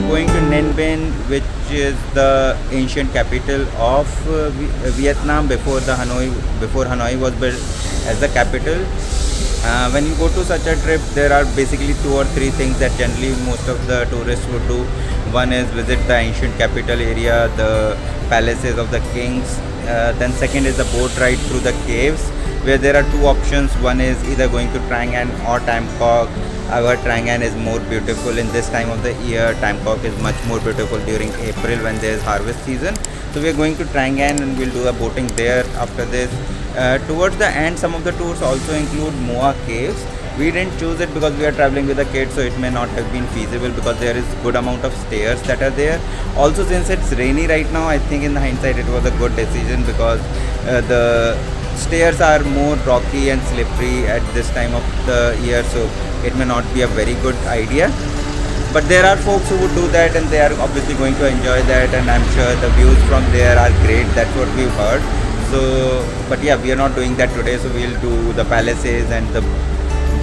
going to Nihn Bihn, which is the ancient capital of Vietnam before Hanoi was built as the capital. When you go to such a trip, there are basically 2 or 3 things that generally most of the tourists would do. One is visit the ancient capital area, the palaces of the kings. Then second is the boat ride through the caves, where there are 2 options. One is either going to Trang or Bangkok. Our Trang is more beautiful in this time of the year. Bangkok is much more beautiful during April when there is harvest season. So we are going to Trang and we'll do a boating there after this. Towards the end, some of the tours also include Moa caves. We didn't choose it because we are traveling with a kid, so it may not have been feasible because there is good amount of stairs that are there. Also, since it's rainy right now, I think in the hindsight it was a good decision because the stairs are more rocky and slippery at this time of the year, so it may not be a very good idea. But there are folks who would do that and they are obviously going to enjoy that, and I'm sure the views from there are great. That's what we've heard. So, but yeah, we are not doing that today, so we'll do the palaces and the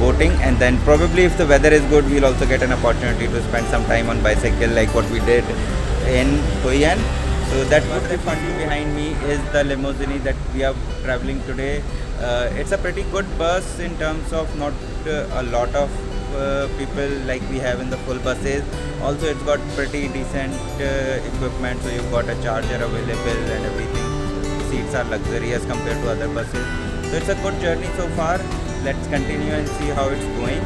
boating, and then probably if the weather is good, we'll also get an opportunity to spend some time on bicycle like what we did in Hoi An. So that would be fun. Behind me is the limousine that we are traveling today. It's a pretty good bus in terms of not a lot of people like we have in the full buses. Also, it's got pretty decent equipment, so you've got a charger available and everything. Seats are luxurious compared to other buses. So it's a good journey so far. Let's continue and see how it's going.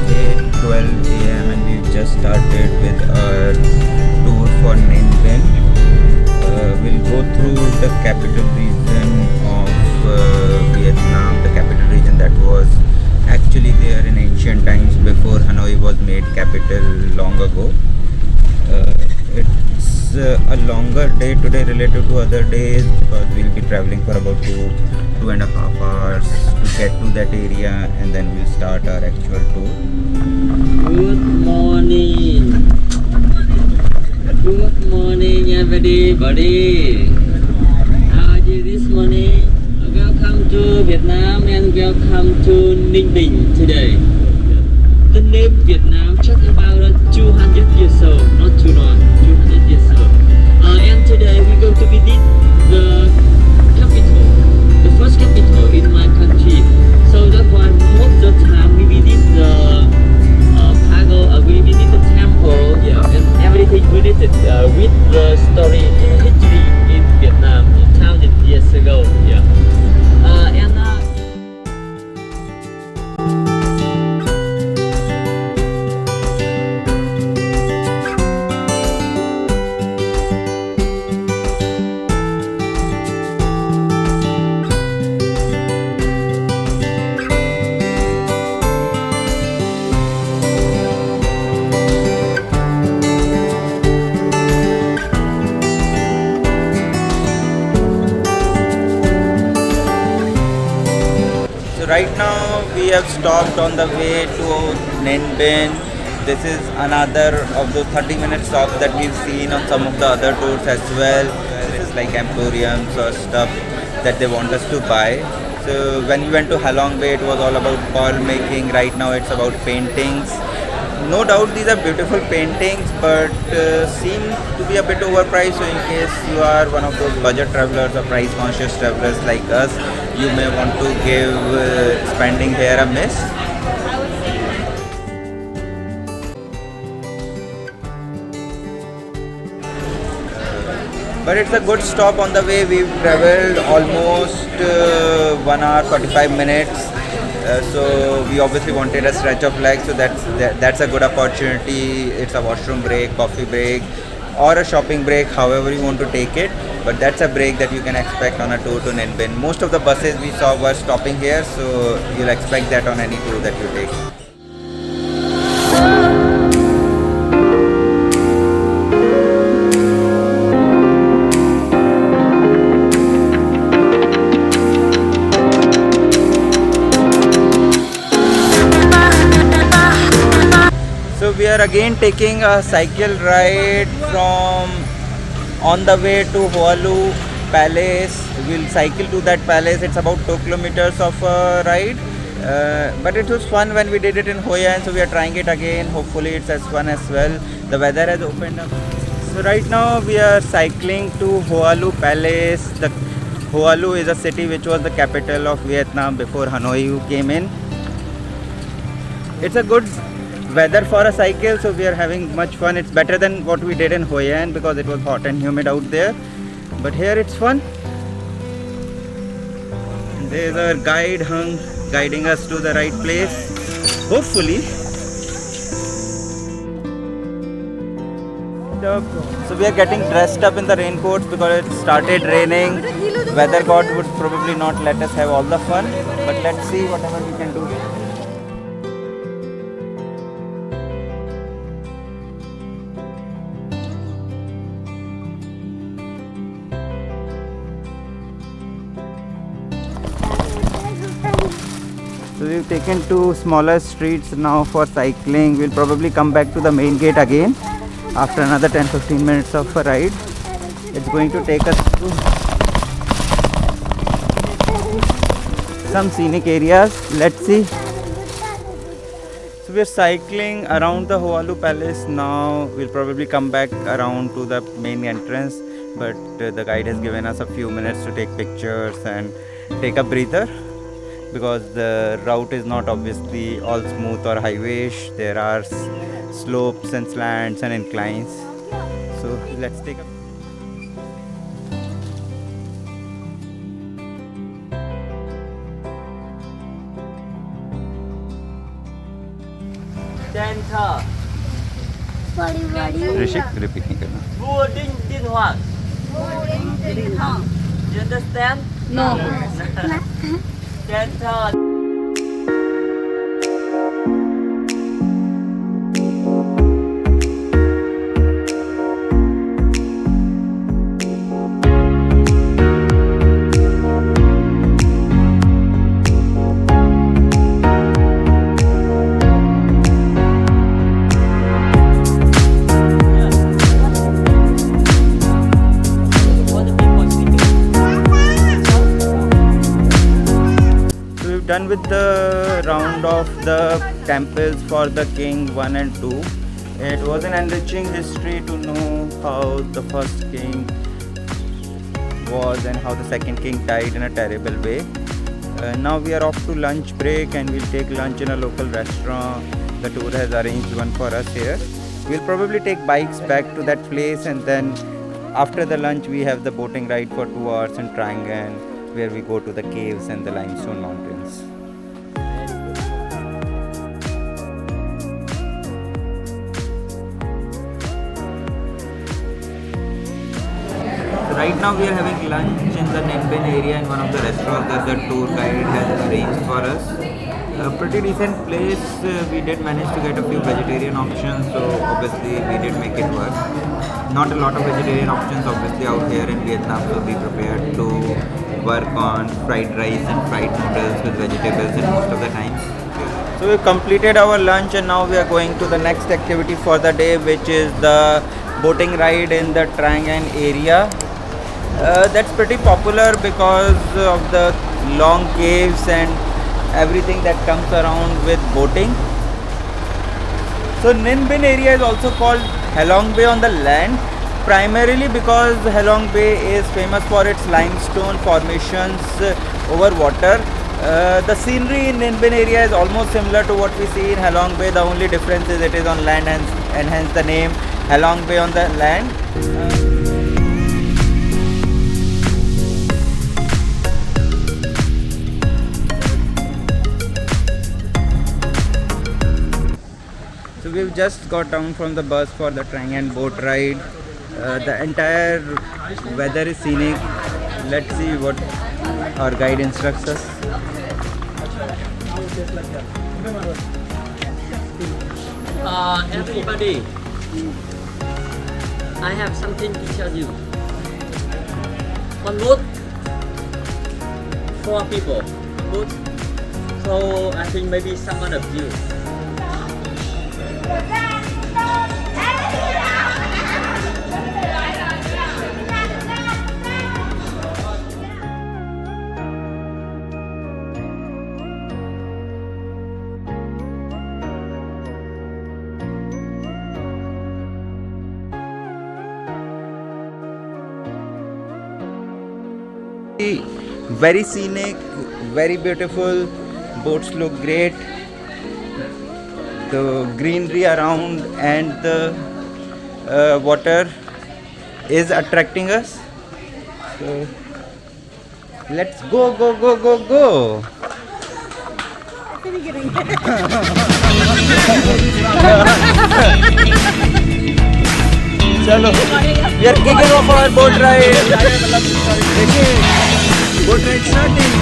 It's 12 AM and we've just started with our tour for Nihn Bihn. We'll go through the capital region of Vietnam, the capital region that was actually there in ancient times before Hanoi was made capital long ago. It's a longer day today relative to other days because we'll be traveling for about 2.5 hours to get to that area, and then we'll start our actual tour. Good morning. Good morning everybody. How are you this morning? Welcome to Vietnam and welcome to Ninh Binh today. The name Vietnam just about 200 years old, not too long, 200 years old. And today we're going to visit the capital, the first capital in my country. So that's why most of the time we visit the pagoda, we visit the temple, yeah, and everything related with the story and history in Vietnam 1000 years ago, yeah. Right now we have stopped on the way to Nihn Bihn. This is another of those 30-minute stops that we've seen on some of the other tours as well. It's like emporiums or stuff that they want us to buy. So when we went to Halong Bay, it was all about pearl making. Right now it's about paintings. No doubt these are beautiful paintings, but seem to be a bit overpriced. So in case you are one of those budget travelers or price conscious travelers like us, you may want to give spending here a miss. But it's a good stop on the way. We've traveled almost 1 hour 45 minutes. So we obviously wanted a stretch of legs, so that's a good opportunity. It's a washroom break, coffee break, or a shopping break, however you want to take it. But that's a break that you can expect on a tour to Nihn Bihn. Most of the buses we saw were stopping here, so you'll expect that on any tour that you take. So we are again taking a cycle ride from on the way to Hoa Palace. We'll cycle to that palace. It's about 2 kilometers of a ride. But it was fun when we did it in Hoi An, so we are trying it again. Hopefully it's as fun as well. The weather has opened up. So right now we are cycling to Hoa Palace. The Hoa is a city which was the capital of Vietnam before Hanoi came in. It's a good weather for a cycle, so we are having much fun. It's better than what we did in Hoi An because it was hot and humid out there. But here it's fun. There's our guide guiding us to the right place, hopefully. So we are getting dressed up in the raincoats because it started raining. Weather god would probably not let us have all the fun, but let's see whatever we can do. So we've taken two smaller streets now for cycling. We'll probably come back to the main gate again after another 10-15 minutes of a ride. It's going to take us to some scenic areas. Let's see. So we're cycling around the Hoa Palace now. We'll probably come back around to the main entrance, but the guide has given us a few minutes to take pictures and take a breather, because the route is not obviously all smooth or highwayish. There are slopes and slants and inclines. So let's take a Center. Rishik, repeat नहीं करना. Vua Ninh Binh Hoàng. You understand? No. Center. Done with the round of the temples for the king 1 and 2. It was an enriching history to know how the first king was and how the second king died in a terrible way. Now we are off to lunch break and we'll take lunch in a local restaurant. The tour has arranged one for us here. We'll probably take bikes back to that place, and then after the lunch we have the boating ride for 2 hours in Trang, where we go to the caves and the limestone mountains. So right now we are having lunch in the Nihn Bihn area in one of the restaurants that the tour guide has arranged for us. A pretty decent place. We did manage to get a few vegetarian options, so obviously we did make it work. Not a lot of vegetarian options obviously out here in Vietnam, so be prepared to work on fried rice and fried noodles with vegetables in most of the times. So we completed our lunch and now we are going to the next activity for the day, which is the boating ride in the Trang area. That's pretty popular because of the long caves and everything that comes around with boating. So Nihn Bihn area is also called Halong Bay on the land, primarily because Halong Bay is famous for its limestone formations over water. The scenery in Nihn Bihn area is almost similar to what we see in Halong Bay. The only difference is it is on land, and hence the name Halong Bay on the land. So we've just got down from the bus for the Trang and boat ride. The entire weather is scenic. Let's see what our guide instructs us. Everybody, I have something to tell you. One boat, 4 people. One boat. So I think maybe someone of you. Very scenic, very beautiful. Boats look great. The greenery around and the water is attracting us. So let's go, go, go, go, go. Chalo, we are kicking off our boat ride. देखिए, boat ride starting.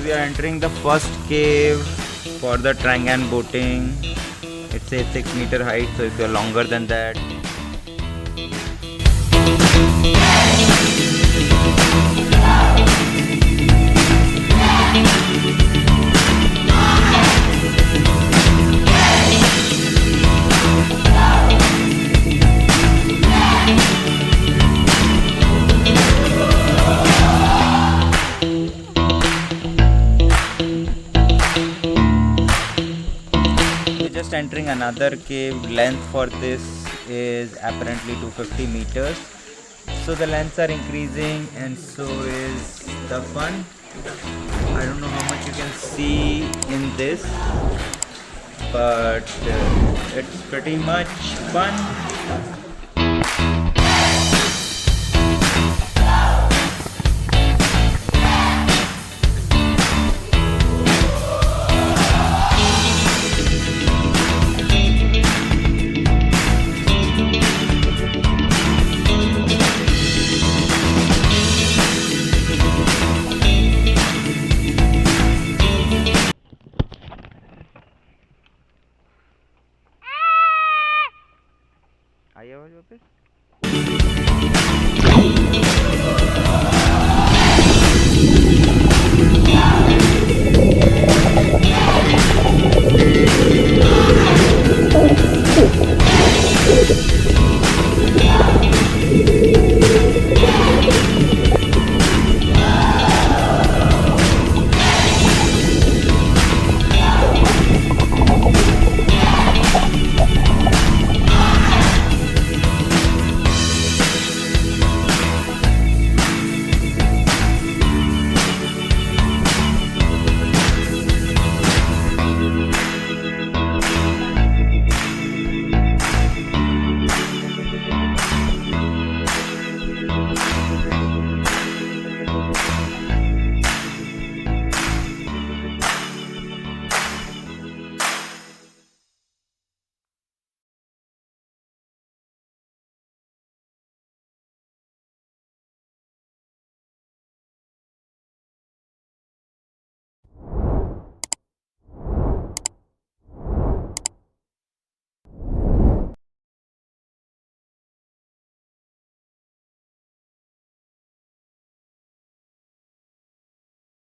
We are entering the first cave for the Trang boating. It's a 6-meter height, so if you're longer than that. Just entering another cave. Length for this is apparently 250 meters, so the lengths are increasing and so is the fun. I don't know how much you can see in this, but it's pretty much fun. आई आवाज वापस